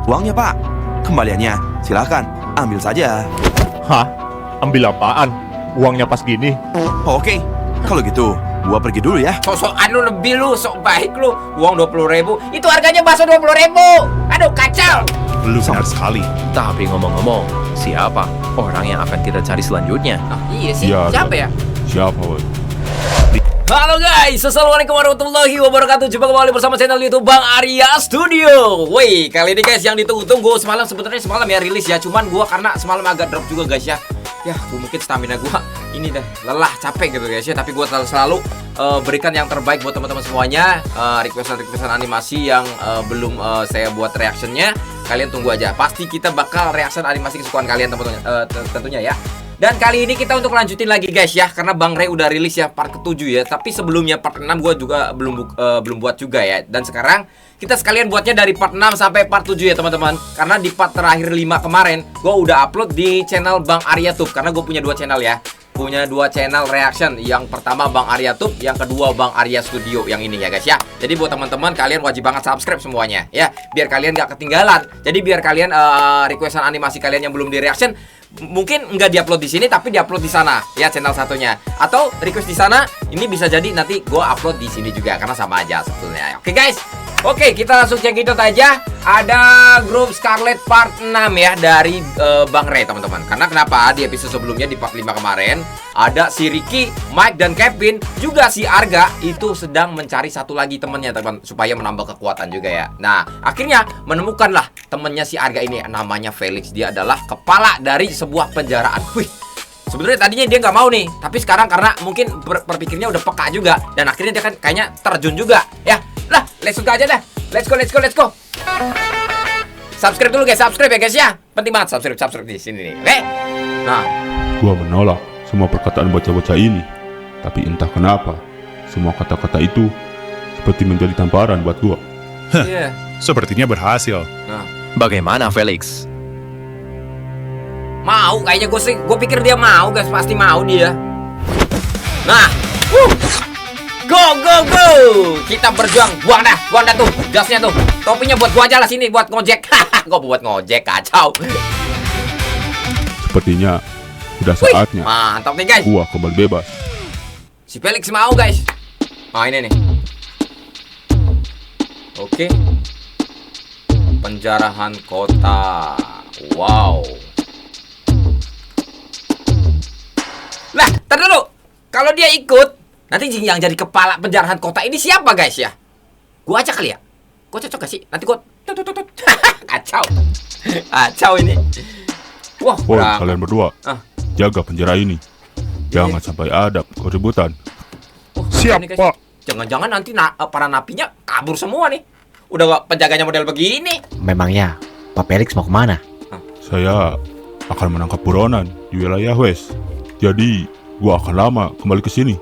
Uangnya, Pak. Kembaliannya, silakan. Ambil saja. Hah? Ambil apaan? Uangnya pas gini. Oke, kalau gitu, gua pergi dulu ya. Sok-sokan lu lebih lu, sok baik lu. Uang 20.000, itu harganya bakso 20.000. Aduh, kacau. Lu benar sekali. Tapi ngomong-ngomong, siapa orang yang akan kita cari selanjutnya? Ah, iya sih, Iya, siapa ya? Siapa, woy? Halo guys, assalamualaikum warahmatullahi wabarakatuh. Jumpa kembali bersama channel YouTube Bang Arya Studio. Woi, kali ini guys yang ditunggu-tunggu sebenarnya semalam ya rilis ya. Cuman gua karena semalam agak drop juga guys ya. Ya, mungkin stamina gua ini dah lelah, capek gitu guys ya. Tapi gua selalu berikan yang terbaik buat teman-teman semuanya. Requestan animasi yang belum saya buat reactionnya, kalian tunggu aja. Pasti kita bakal reaction animasi kesukaan kalian teman-teman tentunya ya. Dan kali ini kita untuk lanjutin lagi guys ya, karena Bang Ray udah rilis ya part ke-7 ya. Tapi sebelumnya part 6 gue juga belum buat juga ya. Dan sekarang kita sekalian buatnya dari part 6 sampai part 7 ya teman-teman. Karena di part terakhir 5 kemarin gue udah upload di channel Bang Arya Tube. Karena gue punya 2 channel ya. Punya 2 channel reaction. Yang pertama Bang Arya Tube, yang kedua Bang Arya Studio yang ini ya guys ya. Jadi buat teman-teman kalian wajib banget subscribe semuanya ya, biar kalian gak ketinggalan. Jadi biar kalian requestan animasi kalian yang belum di reaction mungkin nggak diupload di sini tapi diupload di sana ya, channel satunya, atau request di sana ini bisa jadi nanti gue upload di sini juga karena sama aja sebetulnya. Oke guys, oke kita langsung check it out aja. Ada grup Scarlet part 6 ya dari Bang Ray teman-teman. Karena kenapa di episode sebelumnya di part 5 kemarin ada si Ricky, Mike dan Kevin, juga si Arga itu sedang mencari satu lagi temennya teman supaya menambah kekuatan juga ya. Nah akhirnya menemukanlah temennya si Arga ini, namanya Felix. Dia adalah kepala dari sebuah penjaraan. Wih, sebenarnya tadinya dia nggak mau nih, tapi sekarang karena mungkin berpikirnya udah peka juga, dan akhirnya dia kan kayaknya terjun juga ya. Lah, let's go aja dah. Let's go. Subscribe dulu guys, subscribe ya guys ya. Penting banget subscribe di sini nih. Oke. Nah, Gua menolak semua perkataan bocah-bocah ini. Tapi entah kenapa, semua kata-kata itu seperti menjadi tamparan buat gua. iya. Sepertinya berhasil. Nah, Bagaimana Felix? mau kayaknya gue pikir dia mau guys, pasti mau dia. Nah, go. Kita berjuang. Buang dah tuh gasnya tuh. Topinya buat gua aja lah sini buat ngojek. Gua buat ngojek, kacau. Sepertinya sudah saatnya Mantap nih guys. gua kembali bebas. Si Felix mau guys. Nah ini nih. Oke. Penjarahan kota. Wow. Lah, tar dulu. Kalau dia ikut, nanti yang jadi kepala penjarahan kota ini siapa guys ya? Gua aja kali ya. Gua cocok gak sih? Nanti gua tut. Kacau ini. Wah, Woi, kurang. kalian berdua, Ah. jaga penjara ini. Jangan sampai ada keributan. Oh, Siap, ini, guys. Pak. Jangan-jangan nanti para napinya kabur semua nih. Udah penjaganya model begini. Memangnya Pak Felix mau kemana? Saya akan menangkap buronan di wilayah West. Jadi, gua akan lama kembali ke sini.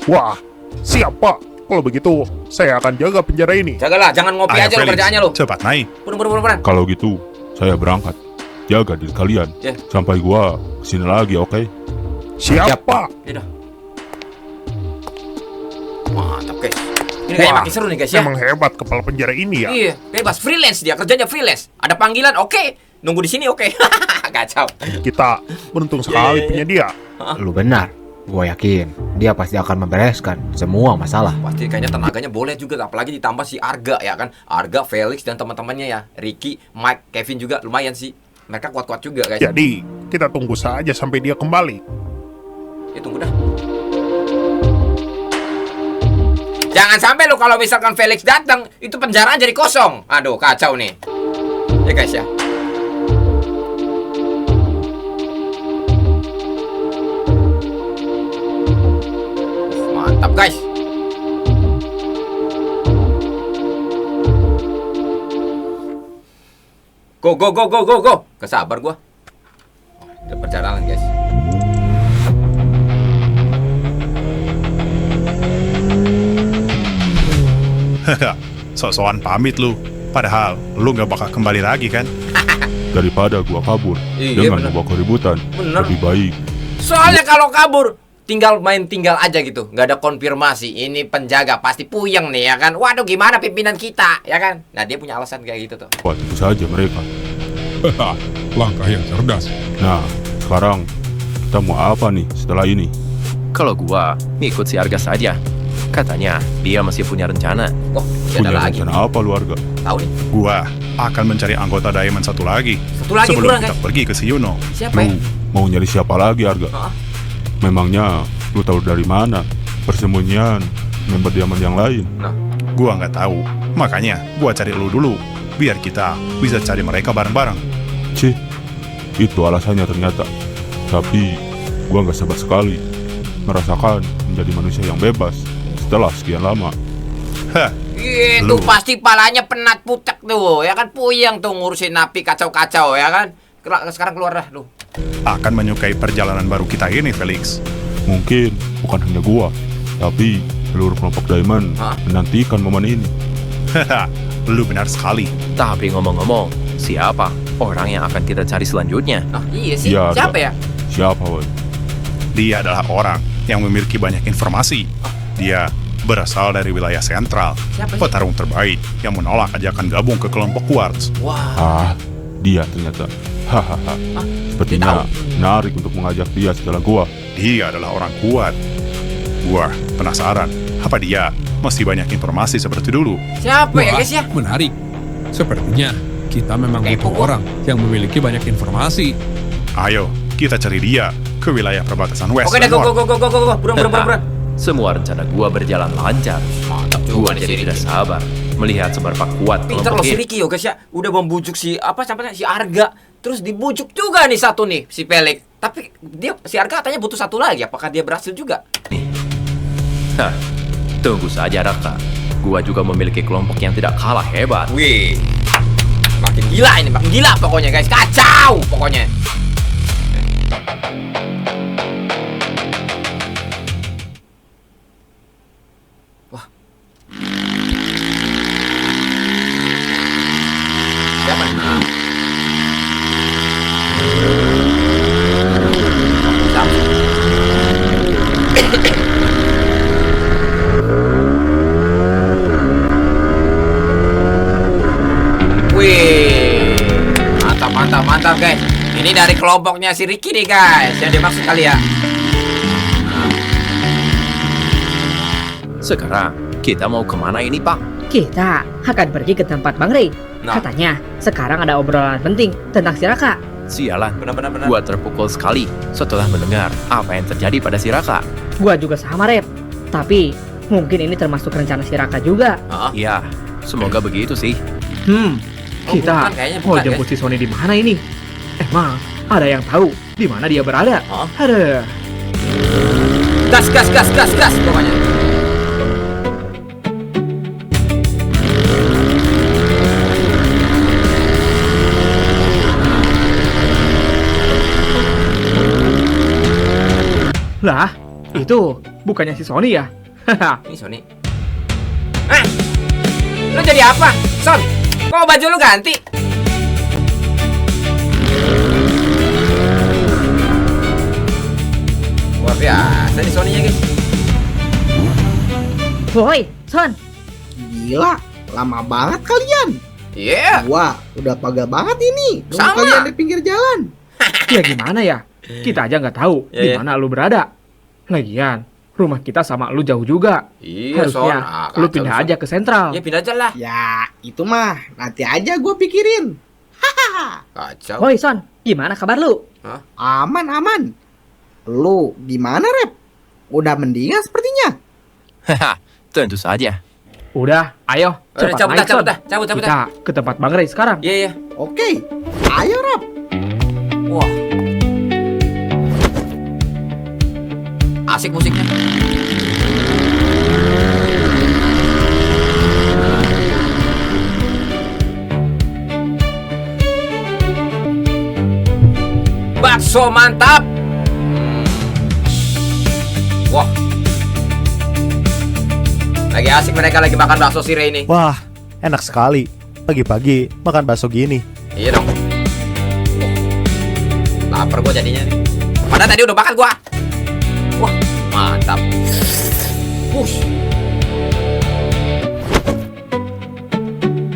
Wah, siap Pak. Kalau begitu, saya akan jaga penjara ini. Jagalah, jangan ngopi Ayo, aja lo Felix, kerjaannya lo. cepat naik. Buruan. Kalau gitu, saya berangkat. Jaga diri kalian Ya. sampai gua kesini lagi, oke? Siap, Pak. Ya dah. Mantap guys. Ini kayak makin seru nih guys ya. Emang hebat kepala penjara ini ya. Iya, bebas freelance dia, kerjanya freelance. Ada panggilan, oke. Nunggu di sini, oke. Kacau. Kita beruntung sekali punya dia. Lu benar. Gue yakin dia pasti akan membereskan semua masalah. Pasti kayaknya tenaganya boleh juga, apalagi ditambah si Arga ya kan. Arga, Felix dan teman-temannya ya. Ricky, Mike, Kevin juga lumayan sih. Mereka kuat-kuat juga guys. Jadi, kita tunggu saja sampai dia kembali. Ya tunggu dah. Jangan sampai lo kalau misalkan Felix datang, itu penjaraan jadi kosong. Aduh, kacau nih. Ya guys ya. Mantap guys. Go. Kesabar gua. Udah perjalanan guys. Sok-sokan pamit lu. Padahal lu gak bakal kembali lagi kan? Daripada gua kabur Iya, dengan bener. membawa keributan, Bener. lebih baik Soalnya kalau kabur tinggal main tinggal aja gitu, nggak ada konfirmasi. Ini penjaga pasti puyeng nih ya kan. Waduh, gimana pimpinan kita ya kan? Nah, dia punya alasan kayak gitu tuh. Wah, tentu saja mereka. Langkah yang cerdas. Nah, sekarang kita mau apa nih setelah ini? Kalau gua ngikut si Arga saja. Katanya dia masih punya rencana. Oh, dia ada Punya lagi. rencana apa lu, Arga? Tahu nih. Gua akan mencari anggota Diamond satu lagi. Satu lagi sebelum kurang, kita guys. pergi ke si Yuno. Siapa ya? Lu mau nyari siapa lagi, Arga? Hah? Memangnya lu tahu dari mana persembunyian member Diamond yang lain? Gua nggak tahu. Makanya gua cari lu dulu. Biar kita bisa cari mereka bareng-bareng. Cih, itu alasannya ternyata. Tapi gua nggak sabar sekali merasakan menjadi manusia yang bebas setelah sekian lama. Hah, Itu Lu. pasti palanya penat pucek tuh, ya kan puyeng tuh ngurusin napi kacau-kacau ya kan. Sekarang keluar dah lu. akan menyukai perjalanan baru kita ini, Felix. Mungkin bukan hanya gua, tapi seluruh kelompok Diamond Hah? menantikan momen ini. Haha, lu benar sekali. Tapi ngomong-ngomong, siapa orang yang akan kita cari selanjutnya? Oh, iya sih. Iya, Siapa Arga. ya? Siapa, woy? Dia adalah orang yang memiliki banyak informasi. Dia berasal dari wilayah sentral. Siapa sih? Petarung terbaik yang menolak ajakan gabung ke kelompok Quartz. Wah. Ah, dia ternyata. Hahaha. dia Sepertinya menarik untuk mengajak dia setelah gua. Dia adalah orang kuat. Gua penasaran, apa dia masih banyak informasi seperti dulu? Siapa ya Wah, guys ya? menarik. Sepertinya kita memang Kepo. butuh orang yang memiliki banyak informasi. Ayo, kita cari dia ke wilayah perbatasan West Oke deh, dan go. North. Buruan. Semua rencana gua berjalan lancar. Mantap Gua juga nih si jadi tidak Ricky. sabar melihat seberapa kuat Pinter loh kelompok si ini. Ricky yo guys ya. Udah membujuk si si Arga. Terus dibujuk juga nih satu nih si Felix. Tapi si Arga katanya butuh satu lagi. Apakah dia berhasil juga? Hah, tunggu saja Raka. Gua juga memiliki kelompok yang tidak kalah hebat. Wih. Makin gila ini, makin gila pokoknya guys. Kacau pokoknya. Wah. Siapa nih? Siapa? Wih, mantap guys. Ini dari kelompoknya si Ricky nih guys, yang dimaksud kali ya. Sekarang kita mau kemana ini Pak? Kita akan pergi ke tempat Bang Ray. Nah. Katanya sekarang ada obrolan penting tentang si Raka. Sialan, Benar. gua terpukul sekali setelah mendengar apa yang terjadi pada si Raka. Gua juga sama, Rep. Tapi mungkin ini termasuk rencana si Raka juga. Iya, semoga begitu sih. Oh, Kita bukan, kayaknya mau bukan, jemput si Sony di mana ini? Emang ada yang tahu di mana dia berada? Hah? Ada. Gas pokoknya. Lah, itu bukannya si Sony ya? Haha. Ini Sony. Lu jadi apa? Son, kok baju lu ganti? Luar biasa nih Sony-nya guys. Woi, Son. Gila, lama banget kalian. Iya. Wah, udah pagal banget ini. Nunggu Sama. kalian di pinggir jalan. Ya gimana ya? Kita aja nggak tahu Ya, di ya. mana lu berada. Lagian, rumah kita sama lu jauh juga. Iya, Harusnya Son. lu pindah aja ke sentral. Ya pindah aja lah. Ya, itu mah nanti aja gue pikirin. Kacau. Woi, Son. Gimana kabar lu? Aman. Lu gimana, Rep? Udah mendingan sepertinya. Haha, tentu saja. Udah, ayo. Udah, Cepat cabut naik, dah, cabut Son. dah, cabut dah. Kita ke tempat Bang Ray sekarang. Iya. Oke, ayo, Rep. Wah. Asik musiknya. Bakso mantap. Wah. Lagi asik mereka lagi makan bakso sire ini. Wah, enak sekali. Pagi-pagi makan bakso gini. Iya dong. Wah. Lapar gua jadinya nih. Padahal tadi udah makan gua. Wah. Mantap. Push.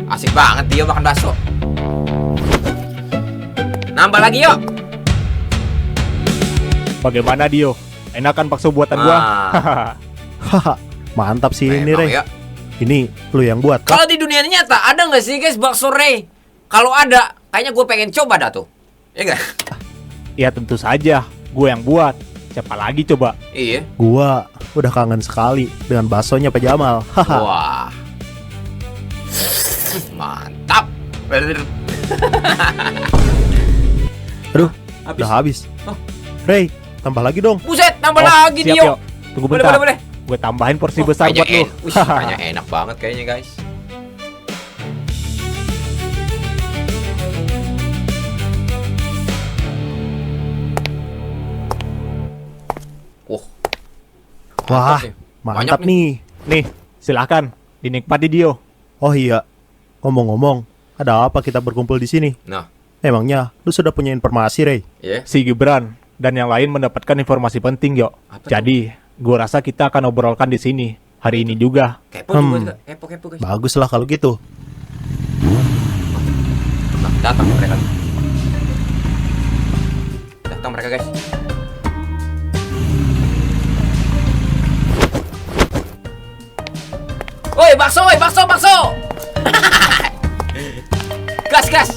Asik banget dia makan bakso. Nambah lagi yuk. Bagaimana Dio? Enakan bakso buatan gua? Haha, mantap sih ini Memang Rey. ya. Ini lu yang buat kan? Kalau di dunia nyata ada nggak sih guys bakso Ray? Kalau ada, kayaknya gue pengen coba dah tuh. Ya nggak? Ya tentu saja, gue yang buat. Siapa lagi coba? Iya. Gua udah kangen sekali dengan baksonya Pak Jamal. Haha. Wah. Mantap. Aduh, udah habis. Oh. Rey, tambah lagi dong. Buset, tambah Oh, lagi siap, Dio. Yo. Tunggu Boleh, bentar. boleh. Gue tambahin porsi Oh, besar buat lu. Wih, kayaknya enak banget kayaknya guys. Wah, sih. mantap Banyak nih. nih. Nih, silakan dinikmati Dio. Oh iya, ngomong-ngomong, ada apa kita berkumpul di sini? Nah, Emangnya lu sudah punya informasi, Rey? ya. Si Gibran dan yang lain mendapatkan informasi penting, Yo. Apa tuh? Jadi, gua rasa kita akan obrolkan di sini hari ini juga. Kepo juga, kepo guys. Baguslah kalau gitu. Nah, datang mereka. Datang mereka guys. Woi, bakso, woi, bakso. Gas.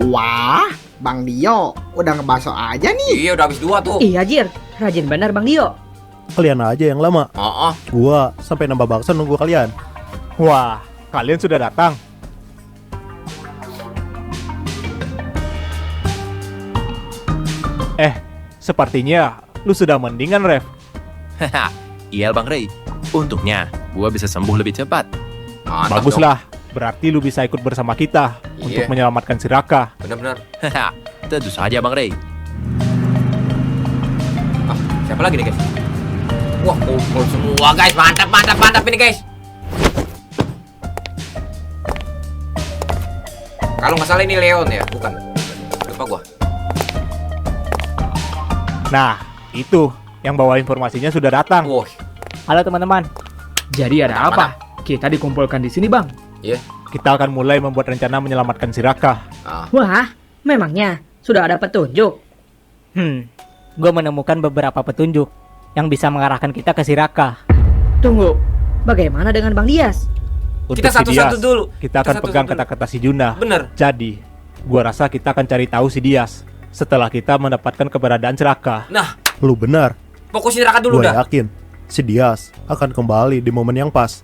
Wah, Bang Dio udah ngebakso aja nih. Iya, udah habis 2 tuh. Iya Jir, rajin benar Bang Dio. Kalian aja yang lama. Oh. Gua sampai nambah bakso nunggu kalian. Wah, kalian sudah datang. Sepertinya lu sudah mendingan, Rev. Haha, iya Bang Ray. Untungnya gua bisa sembuh lebih cepat. Mantap Baguslah, berarti lu bisa ikut bersama kita untuk Iya. menyelamatkan si Raka. dong. Bener. Haha, tentu saja Bang Ray. Ah, siapa lagi nih guys? Wah, kumpul semua guys. Mantap ini guys. Kalau nggak salah ini Leon ya, bukan? Lupa gua. Nah, itu yang bawa informasinya sudah datang. Wah, Halo teman-teman. Jadi ada Mana? apa? Kita dikumpulkan di sini Bang. iya. Kita akan mulai membuat rencana menyelamatkan si Raka. Ah, Wah, memangnya sudah ada petunjuk? Gue menemukan beberapa petunjuk yang bisa mengarahkan kita ke si Raka. Tunggu, bagaimana dengan Bang Dias? Untuk kita si satu-satu Dias, dulu. kita akan satu-satu pegang dulu. kata-kata si Juna. Bener. Jadi, gua rasa kita akan cari tahu si Dias setelah kita mendapatkan keberadaan si Raka. Nah, Lu benar. fokusin Raka dulu Gua dah. yakin si Dias akan kembali di momen yang pas.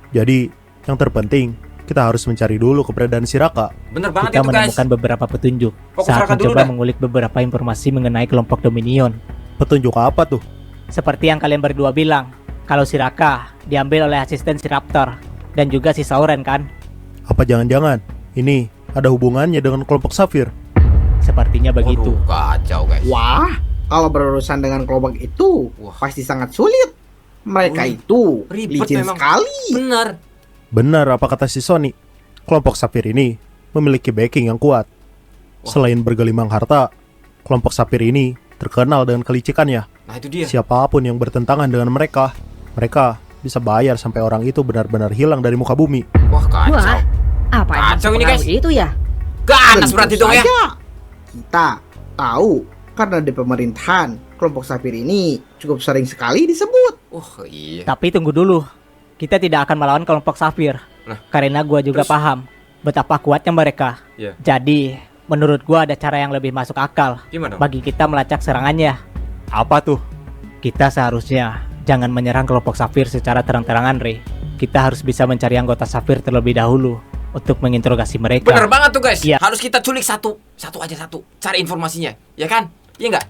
Jadi, yang terpenting kita harus mencari dulu keberadaan si Raka. Bener banget Kita itu guys. menemukan beberapa petunjuk Fokus saat Raka dulu mencoba dah. mengulik beberapa informasi mengenai kelompok Dominion. Petunjuk apa tuh? Seperti yang kalian berdua bilang, kalau si Raka diambil oleh asisten si Raptor dan juga si Sauren kan? Apa jangan-jangan ini ada hubungannya dengan kelompok Safir? Sepertinya begitu. Waduh, kacau guys. Wah, kalau berurusan dengan kelompok itu Wah. pasti sangat sulit. Mereka Wih, itu ribet licin memang. sekali. Bener. Benar apa kata si Sony? Kelompok Safir ini memiliki backing yang kuat. Selain bergelimang harta, kelompok Safir ini terkenal dengan kelicikannya. Nah, itu dia. Siapapun yang bertentangan dengan mereka bisa bayar sampai orang itu benar-benar hilang dari muka bumi. Wah, kacau. Wah, apa emang Kacau ini, guys. sepengaruh itu ya? Ganas Tentu berarti dong ya. saja. Kita tahu karena di pemerintahan kelompok Safir ini cukup sering sekali disebut. Iya. Tapi tunggu dulu, kita tidak akan melawan kelompok Safir. Nah, Karena gua juga terus? paham betapa kuatnya mereka. Iya. Jadi, menurut gua ada cara yang lebih masuk akal Gimana? bagi kita melacak serangannya. Apa tuh? Kita seharusnya jangan menyerang kelompok Safir secara terang-terangan, Rey. Kita harus bisa mencari anggota Safir terlebih dahulu untuk menginterogasi mereka. Bener banget tuh guys. Iya. Harus kita culik satu aja. Cari informasinya, ya kan? Iya nggak?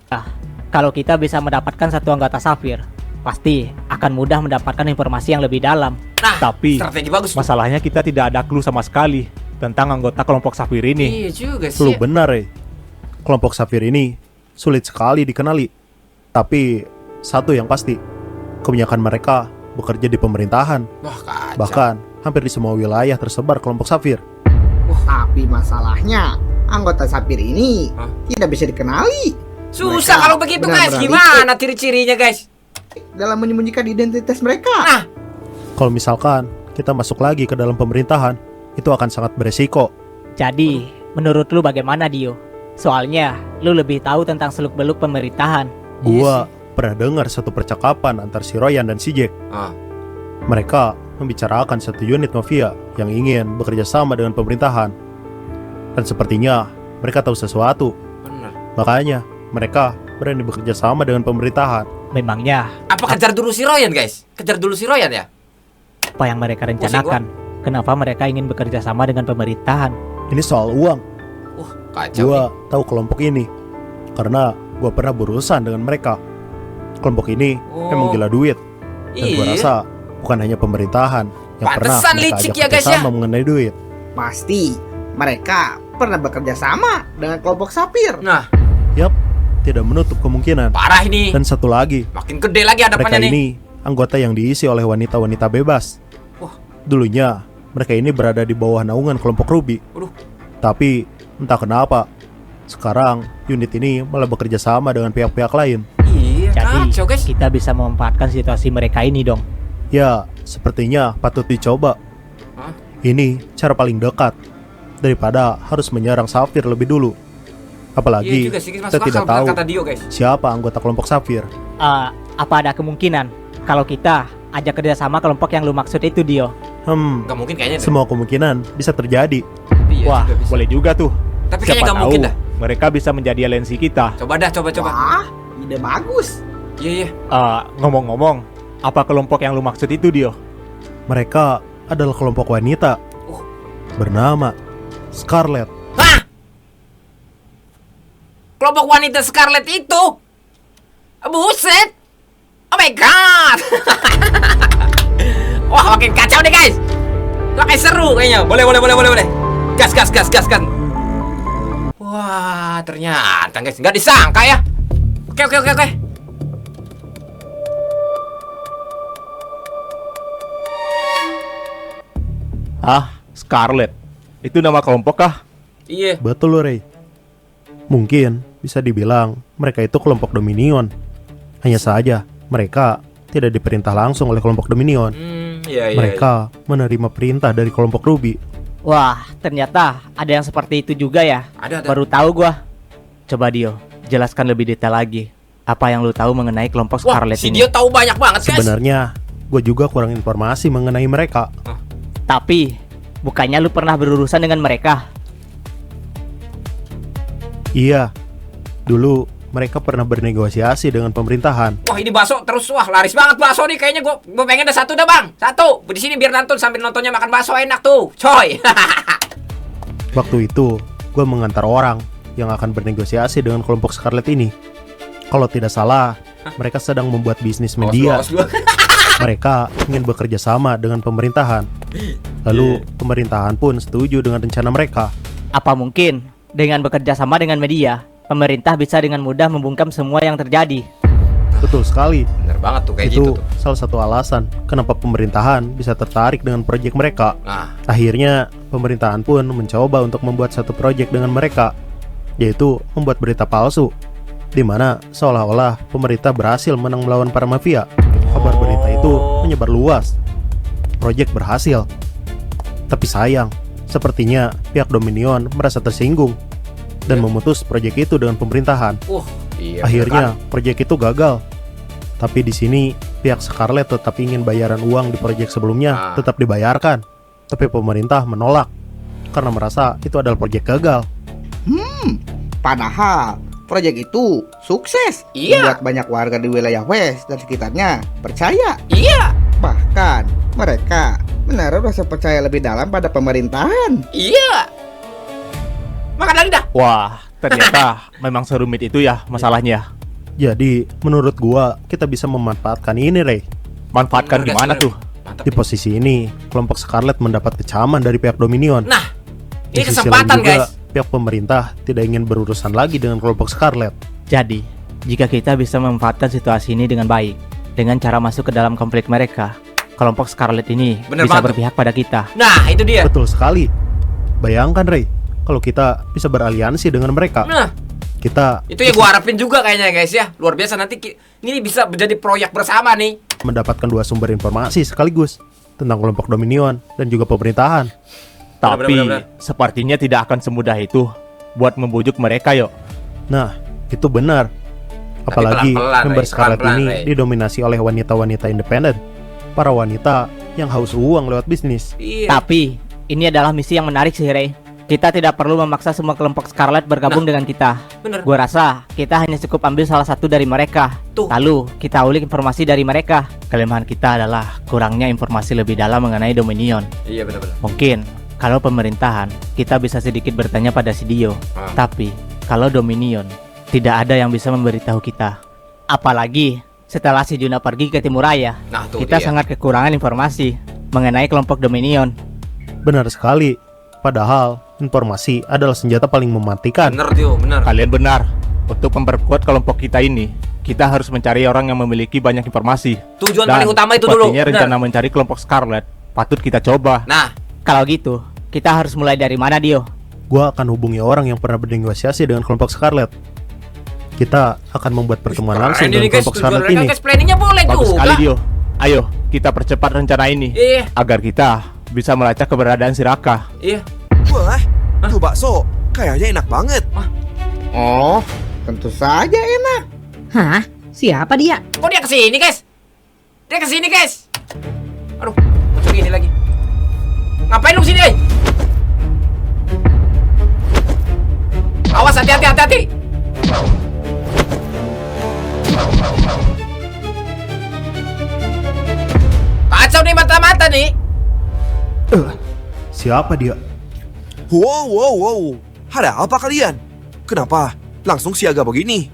Kalau kita bisa mendapatkan satu anggota Safir, pasti akan mudah mendapatkan informasi yang lebih dalam. Nah, Tapi strategi bagus tuh. masalahnya kita tidak ada clue sama sekali tentang anggota kelompok Safir ini. Iya juga Lu sih. benar, kelompok Safir ini sulit sekali dikenali. Tapi satu yang pasti, kebanyakan mereka bekerja di pemerintahan. Wah, kacau. Bahkan hampir di semua wilayah tersebar kelompok Safir. Tapi masalahnya, anggota Sapir ini tidak bisa dikenali. Susah Mereka kalau begitu guys. benar-benar Gimana ciri-cirinya guys? dalam menyembunyikan identitas mereka. Nah, Kalau misalkan kita masuk lagi ke dalam pemerintahan, itu akan sangat beresiko. Jadi, menurut lu bagaimana Dio? Soalnya, lu lebih tahu tentang seluk-beluk pemerintahan. Gua pernah dengar satu percakapan antar si Royan dan si Jack. Ah. Mereka membicarakan satu unit mafia yang ingin bekerja sama dengan pemerintahan. Dan sepertinya mereka tahu sesuatu. bener. Makanya mereka berani bekerja sama dengan pemerintahan. Memangnya, Apa kejar dulu si Royan guys? Kejar dulu si Royan ya? apa yang mereka rencanakan? Kenapa mereka ingin bekerja sama dengan pemerintahan? Ini soal uang. Kacau. Gua tahu kelompok ini karena gua pernah berurusan dengan mereka. Kelompok ini Oh. emang gila duit. Dan gua Iya. rasa bukan hanya pemerintahan yang pernah Pantesan mereka licik ajak ya, guys, kerjasama ya. mengenai duit. Pasti mereka pernah bekerja sama dengan kelompok Sapir. Nah, Yap, tidak menutup kemungkinan. parah ini. Dan satu lagi, Makin gede lagi mereka hadapannya nih. ini anggota yang diisi oleh wanita-wanita bebas. Wah. Dulunya mereka ini berada di bawah naungan kelompok Ruby. Waduh. Tapi entah kenapa sekarang unit ini malah bekerja sama dengan pihak-pihak lain. Iya, Jadi, kacau guys. kita bisa memanfaatkan situasi mereka ini dong. Ya, sepertinya patut dicoba. Hah? Ini cara paling dekat daripada harus menyerang Safir lebih dulu. Apalagi Iya juga sih, kita masuk tidak akal benar tahu kata Dio guys. siapa anggota kelompok Safir. Apa ada kemungkinan kalau kita ajak kerjasama kelompok yang lu maksud itu, Dio? Gak mungkin kayaknya deh. Semua kemungkinan bisa terjadi. Iya, Wah, juga bisa. boleh juga tuh. Tapi Siapa kayaknya gak tahu mungkin dah. mereka bisa menjadi aliansi kita. Coba dah, coba. Wah, ide bagus. Iya. Ngomong-ngomong, apa kelompok yang lu maksud itu, Dio? Mereka adalah kelompok wanita bernama Scarlet. Hah? Kelompok wanita Scarlet itu? Buset. Oh my god. Wah, makin kacau nih guys. Makin seru kayaknya. Boleh. Gas. Wah, ternyata guys, nggak disangka ya. Oke. Scarlet. Itu nama kelompok kah? Iya. Betul loh, Ray. Mungkin bisa dibilang mereka itu kelompok Dominion. Hanya saja mereka tidak diperintah langsung oleh kelompok Dominion. Iya. Mereka menerima perintah dari kelompok Ruby. Wah, ternyata ada yang seperti itu juga ya. Ada. Baru tahu gua. Coba Dio, jelaskan lebih detail lagi. Apa yang lu tahu mengenai kelompok Wah, Scarlet si ini? Dio tahu banyak banget guys. Sebenarnya gue juga kurang informasi mengenai mereka. Tapi, bukannya lu pernah berurusan dengan mereka? Iya, dulu mereka pernah bernegosiasi dengan pemerintahan. Wah, ini bakso terus. Wah, laris banget bakso nih. Kayaknya gue pengen ada satu dah bang. Satu. Di sini biar nonton sambil nontonnya makan bakso enak tuh. Coy. Waktu itu, gue mengantar orang yang akan bernegosiasi dengan kelompok Scarlet ini. Kalau tidak salah, mereka sedang membuat bisnis media. Awas lu. Mereka ingin bekerja sama dengan pemerintahan. Lalu pemerintahan pun setuju dengan rencana mereka. Apa mungkin dengan bekerja sama dengan media, pemerintah bisa dengan mudah membungkam semua yang terjadi? Betul sekali. Bener banget tuh kayak Itu gitu tuh. salah satu alasan kenapa pemerintahan bisa tertarik dengan proyek mereka. Nah, Akhirnya pemerintahan pun mencoba untuk membuat satu proyek dengan mereka, yaitu membuat berita palsu, di mana seolah-olah pemerintah berhasil menang melawan para mafia. Kabar berita itu menyebar luas. Proyek berhasil. Tapi sayang, sepertinya pihak Dominion merasa tersinggung dan memutus proyek itu dengan pemerintahan. iya. Akhirnya proyek itu gagal. Tapi di sini pihak Scarlet tetap ingin bayaran uang di proyek sebelumnya tetap dibayarkan. Tapi pemerintah menolak karena merasa itu adalah proyek gagal. Padahal proyek itu sukses. Iya. Membuat banyak warga di wilayah West dan sekitarnya percaya. Iya. Bahkan mereka menaruh rasa percaya lebih dalam pada pemerintahan. Iya. Makan lagi dah. Wah, ternyata memang serumit itu ya masalahnya. Jadi menurut gua kita bisa memanfaatkan ini, Ray. Manfaatkan gimana tuh? Di posisi ini kelompok Scarlet mendapat kecaman dari pihak Dominion. Nah, Di ini sisi kesempatan lain juga, guys. pihak pemerintah tidak ingin berurusan lagi dengan kelompok Scarlet. Jadi, jika kita bisa memanfaatkan situasi ini dengan baik, dengan cara masuk ke dalam konflik mereka, kelompok Scarlet ini Bener bisa banget. berpihak pada kita. Nah, itu dia. Betul sekali. Bayangkan Ray, kalau kita bisa beraliansi dengan mereka, Nah, kita itu yang gua harapin juga kayaknya guys ya. Luar biasa nanti ini bisa menjadi proyek bersama nih. mendapatkan dua sumber informasi sekaligus tentang kelompok Dominion dan juga pemerintahan. Tapi benar. sepertinya tidak akan semudah itu buat membujuk mereka, yuk. Nah, itu benar. Apalagi pelan-pelan, member Ray, Scarlet pelan-pelan, ini Ray. didominasi oleh wanita-wanita independen. Para wanita yang haus uang lewat bisnis. Iya. Tapi ini adalah misi yang menarik sih, Ray. Kita tidak perlu memaksa semua kelompok Scarlet bergabung dengan kita. Bener. Gua rasa kita hanya cukup ambil salah satu dari mereka. Tuh. Lalu kita ulik informasi dari mereka. Kelemahan kita adalah kurangnya informasi lebih dalam mengenai Dominion. Iya benar-benar. Mungkin kalau pemerintahan kita bisa sedikit bertanya pada si Dio. Tapi kalau Dominion tidak ada yang bisa memberitahu kita. Apalagi setelah si Juna pergi ke Timur Raya. Nah, tuh Kita dia. sangat kekurangan informasi mengenai kelompok Dominion. Benar sekali. Padahal informasi adalah senjata paling mematikan. Bener Tio, bener. Kalian benar. Untuk memperkuat kelompok kita ini, kita harus mencari orang yang memiliki banyak informasi. Tujuan Dan paling utama itu dulu. sepertinya Bener. rencana mencari kelompok Scarlet patut kita coba. Nah, Kalau gitu, kita harus mulai dari mana, Dio? Gua akan hubungi orang yang pernah bernegosiasi dengan kelompok Scarlet. Kita akan membuat pertemuan langsung keren dengan ini guys, kelompok tujuan Scarlet mereka ini. guys, planningnya boleh Bagus juga. sekali, Dio. Ayo, kita percepat rencana ini Iya, agar kita bisa melacak keberadaan si Raka. iya. Wah, tuh bakso, kayaknya enak banget. Oh, tentu saja enak. Hah? Siapa dia? Kok dia kesini guys? Dia kesini guys. Aduh, masuk ini lagi. Ngapain lu kesini, eh? Awas, hati-hati. Kacau nih mata-mata nih. Siapa dia? Wow. Ada apa kalian? Kenapa langsung siaga begini?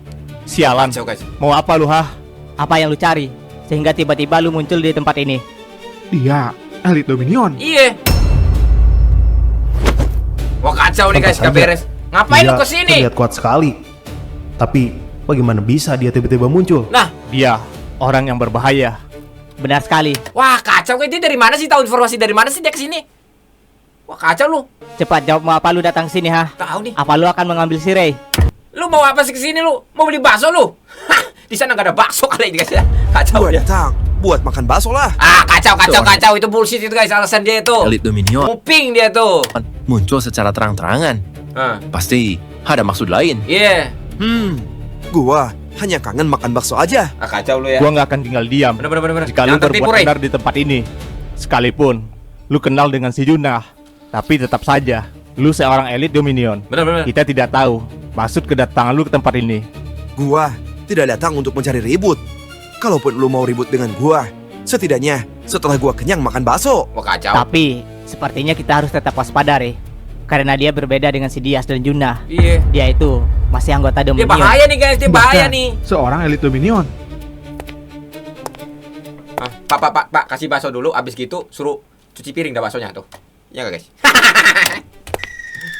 Sialan, Kacau guys. mau apa lu, hah? Apa yang lu cari? Sehingga tiba-tiba lu muncul di tempat ini. Dia elit Dominion. Iya. Wah kacau nih guys, Pantas gak saja. beres. Ngapain lu Dia kesini? terlihat kuat sekali. Tapi bagaimana bisa dia tiba-tiba muncul? Nah, Dia orang yang berbahaya. Benar sekali. wah kacau guys. Dia dari mana sih? Tahu informasi dari mana sih dia kesini? Wah kacau lu. Cepat jawab, mau apa lu datang sini, hah? Tahu nih. Apa lu akan mengambil si Ray? Lu mau apa sih kesini lu? Mau beli bakso lu? Hah, di sana gak ada bakso kali ini guys ya. Kacau Gua dia. datang buat makan bakso lah. Ah kacau itu bullshit itu guys, alasan dia itu. Elit Dominion Nguping dia tuh. muncul secara terang-terangan. Ah, Pasti ada maksud lain. iya. Gua hanya kangen makan bakso aja. Ah kacau lu ya. Gua nggak akan tinggal diam Bener. jika lu Jangan tertipu, berbuat Ray. benar di tempat ini. Sekalipun lu kenal dengan si Juna, tapi tetap saja lu seorang elit Dominion. Bener. Kita tidak tahu maksud kedatangan lu ke tempat ini. Gua tidak datang untuk mencari ribut. Kalaupun lu mau ribut dengan gua, setidaknya setelah gua kenyang makan bakso. Wah kacau. Tapi sepertinya kita harus tetap waspada, Ray. Karena dia berbeda dengan si Dias dan Juna. Iya. Dia itu masih anggota Dia Dominion. bahaya nih guys, dia bahaya Bahkan nih. seorang elit Dominion. Ah, Pak, kasih bakso dulu. Abis gitu suruh cuci piring dah baksonya tuh. Iya gak guys?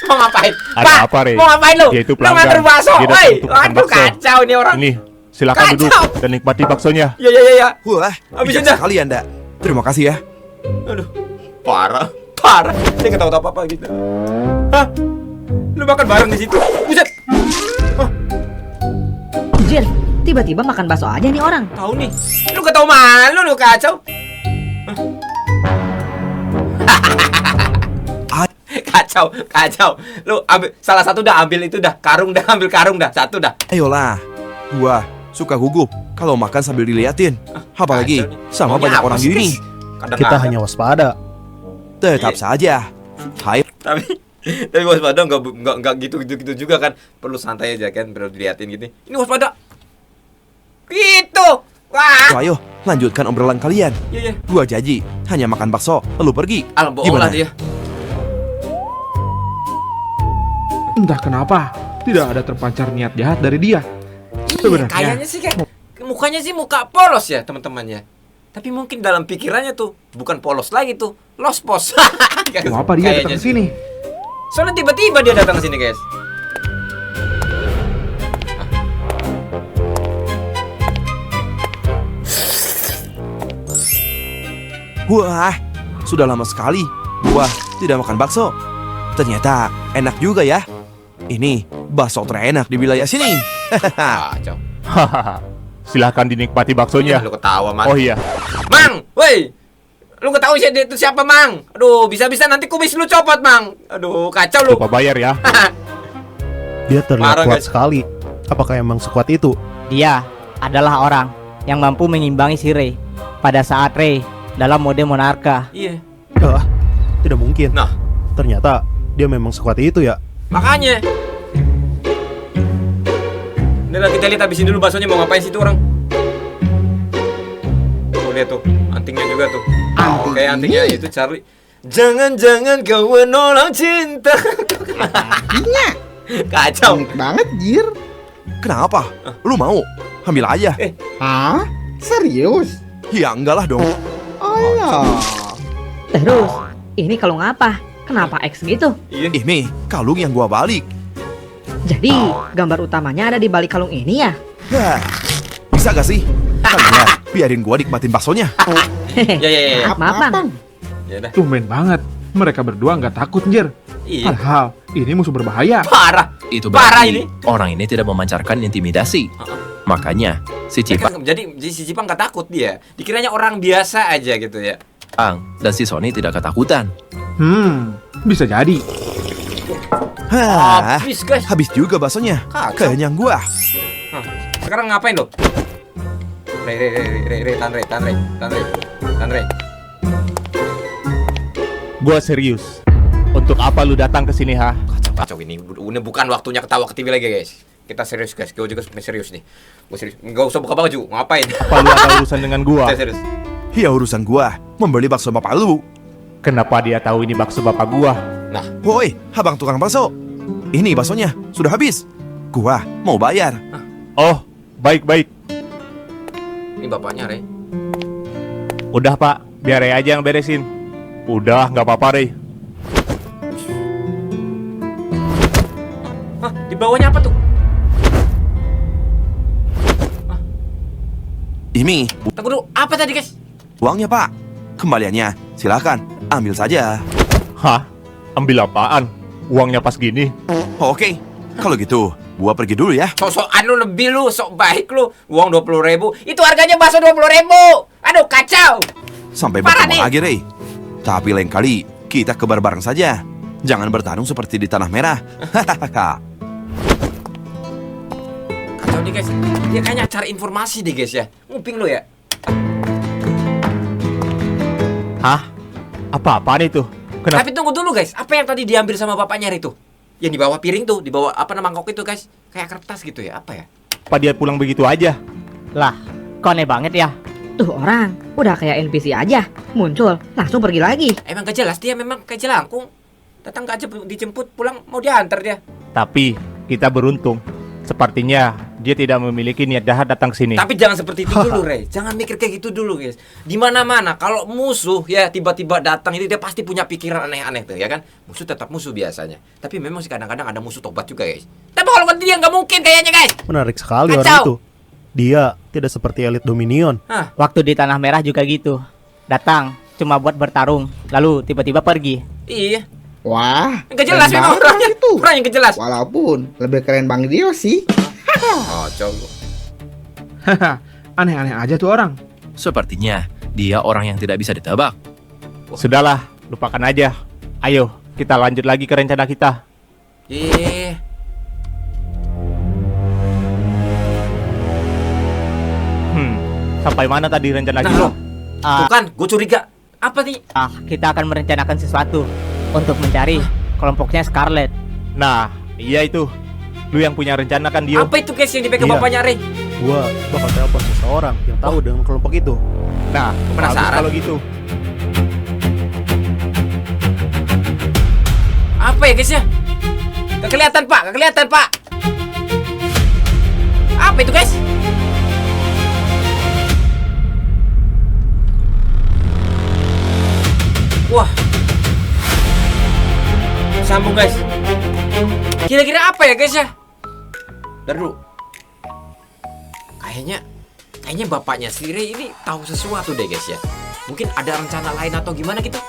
Mau ngapain? Ada Pak, apa, Ray? mau ngapain lu? Dia itu Lu pelanggan. nganter bakso, Dia datang woi. untuk makan Aduh bakso. kacau ini orang. Ini, silakan Kacau. duduk dan nikmati baksonya. Ya. Wah, Habisin bijak dah. sekali Anda. Terima kasih ya. Aduh, parah. Dia nggak tahu apa-apa gitu. Hah? Lu makan bareng di situ? Buset. Jir, tiba-tiba makan bakso aja nih orang. Tahu nih. Lu gak tahu malu lu kacau. Kacau. Lu ambil salah satu dah, ambil itu dah. Ambil karung dah. Satu dah. Ayolah. Gua suka gugup kalau makan sambil diliatin. Apalagi kacau nih. sama Maunya banyak apa orang sih, gini. guys? Kadang Kita ada. hanya waspada. Tetap saja. Hai. Tapi waspada nggak gitu juga kan. Perlu santai aja kan, perlu diliatin gitu. Ini waspada. Gitu. Wah. So, ayo lanjutkan obrolan kalian. Iya. Gua janji hanya makan bakso lalu pergi. Bohong lah dia. Entah kenapa tidak ada terpancar niat jahat dari dia. Sebenarnya Kayaknya sih kayak mukanya sih muka polos ya teman-temannya. Tapi mungkin dalam pikirannya tuh bukan polos lagi tuh, lospos. mau apa dia datang ke sini? Soalnya tiba-tiba dia datang ke sini, guys. Wah, sudah lama sekali gua tidak makan bakso. Ternyata enak juga ya. Ini bakso terenak di wilayah sini. Kacau. Hahaha. Silahkan dinikmati baksonya. Lu ketawa, Mang. Oh iya. Mang, woi. Lu gak tahu dia itu siapa, Mang? Aduh, bisa-bisa nanti kumis lu copot, Mang. Aduh, kacau lu. Lupa bayar ya. Dia terlihat Parah, kuat guys. sekali. Apakah emang sekuat itu? Dia adalah orang yang mampu mengimbangi si Ray pada saat Ray dalam mode monarka. Iya. Tidak mungkin. Nah, Ternyata dia memang sekuat itu ya. makanya. Udah kita lihat habisin dulu baksonya mau ngapain sih tuh orang. Tuh lihat tuh, antingnya juga tuh. Kayak antingnya itu Charlie. Jangan-jangan kau menolak cinta. Iya. Kacau. Unik banget, Jir. Kenapa? Lu mau? Ambil aja. Hah? Serius? Ya enggak lah dong. Alah. Terus, ini kalung apa? Kenapa X gitu? Ini kalung yang gua balik. Jadi, gambar utamanya ada di balik kalung ini ya? Hah, bisa gak sih? Kalian biarin gua nikmatin baksonya. Ya. Maaf, Bang. Ya udah. Tumben banget. Mereka berdua nggak takut, Jir. Iya. Padahal ini musuh berbahaya. Parah. Itu Parah berarti ini. orang ini tidak memancarkan intimidasi. Makanya si Cipang Jadi si Cipang gak takut dia. Dikiranya orang biasa aja gitu ya. dan si Sony tidak ketakutan. Bisa jadi. Hah, Habis, guys. habis juga baksonya. Kacau. Kenyang gua. Hah, sekarang ngapain lo? Tanre. Gua serius. Untuk apa lu datang ke sini, ha? Kacau ini. Ini bukan waktunya ketawa ke TV lagi, guys. Kita serius, guys. Gue juga serius nih. Gue serius. Gak usah buka baju. Ngapain? Apa lu ada urusan dengan gua? Saya serius. Ya urusan gua membeli bakso bapak lu. Kenapa dia tahu ini bakso bapak gua? Nah, Woi, abang tukang bakso. Ini baksonya sudah habis. Gua mau bayar. Oh, baik-baik. ini bapaknya, Rey. Udah, Pak. Biar Ray aja yang beresin. Udah, nggak apa-apa, Ray. Hah, di bawahnya apa tuh? Ini Tunggu dulu. Apa tadi, guys? uangnya, Pak. Kembaliannya silakan ambil saja. Hah? Ambil apaan? Uangnya pas gini. Oke, kalau gitu gua pergi dulu ya. Sok-sokan lu lebih lu, sok baik lu. Uang 20.000. Itu harganya bakso 20.000. Aduh, kacau. Sampai Parah bertemu nih. lagi, Rey. Tapi lain kali kita kebar bareng saja. Jangan bertarung seperti di tanah merah. Hahaha. Kacau nih, guys. Dia kayaknya cari informasi deh, guys ya. Nguping lu ya. Hah? Apa-apaan itu? Kenapa? Tapi tunggu dulu, guys. Apa yang tadi diambil sama bapaknya itu? Yang di bawah piring tuh, di bawah apa nama mangkok itu, guys? Kayak kertas gitu ya, apa ya? Apa dia pulang begitu aja? Lah, kok aneh banget ya? Tuh orang, udah kayak NPC aja. Muncul, langsung pergi lagi. Emang gak jelas dia memang kayak jelangkung. Datang gak aja dijemput, pulang mau diantar dia. Tapi kita beruntung. Sepertinya dia tidak memiliki niat jahat datang ke sini. Tapi jangan seperti itu dulu, Rey. Jangan mikir kayak gitu dulu, guys. Di mana-mana kalau musuh ya tiba-tiba datang itu dia pasti punya pikiran aneh-aneh tuh, ya kan? Musuh tetap musuh biasanya. Tapi memang sih kadang-kadang ada musuh tobat juga, guys. Tapi kalau dia nggak mungkin kayaknya, guys. Menarik sekali orang Kacau. itu. Dia tidak seperti elit Dominion. Waktu di Tanah Merah juga gitu. Datang cuma buat bertarung, lalu tiba-tiba pergi. Iya. Wah, Nggak jelas keren memang banget orangnya. itu. Orang yang nggak jelas. Walaupun lebih keren Bang Dio sih. Oh, coba. Haha, aneh-aneh aja tuh orang. Sepertinya dia orang yang tidak bisa ditebak. Sudahlah, lupakan aja. Ayo, kita lanjut lagi ke rencana kita. Iya. Sampai mana tadi rencana Nah, kita? lo. Tuh kan, gue curiga. Apa nih? Kita akan merencanakan sesuatu untuk mencari kelompoknya Scarlet. Nah, iya itu. Lu yang punya rencana kan, Dio? Apa itu, guys, yang dipegang Iya. bapaknya, Rey? Gua bakal telepon seseorang yang tahu dengan kelompok itu. Nah, Penasaran. bagus kalau gitu. Apa ya, guys ya? Gak kelihatan, Pak. Gak kelihatan, Pak. Apa itu, guys? Wah. Sambung, guys. Kira-kira apa ya, guys ya? Bentar dulu. Kayaknya bapaknya si Ray ini tahu sesuatu deh, guys ya. Mungkin ada rencana lain atau gimana gitu.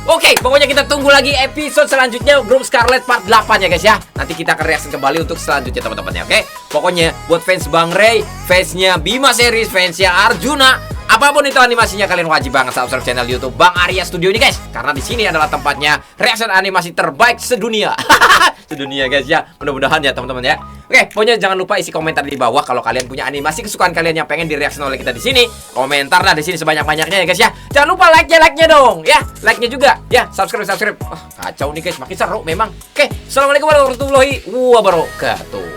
Oke, pokoknya kita tunggu lagi episode selanjutnya Grup Scarlet part 8 ya guys ya. Nanti kita akan reaksi kembali untuk selanjutnya teman-teman ya. Oke. Pokoknya buat fans Bang Ray, fansnya Bima Series, fansnya Arjuna, apapun itu animasinya, kalian wajib banget subscribe channel YouTube Bang Arya Studio ini guys. Karena di sini adalah tempatnya reaction animasi terbaik sedunia. Sedunia guys ya. Mudah-mudahan ya teman-teman ya. Oke, pokoknya jangan lupa isi komentar di bawah kalau kalian punya animasi kesukaan kalian yang pengen direaksi oleh kita di sini. Komentar lah di sini sebanyak-banyaknya ya guys ya. Jangan lupa like-nya dong ya. Like-nya juga ya. Subscribe. Kacau nih guys, makin seru memang. Oke, assalamualaikum warahmatullahi wabarakatuh.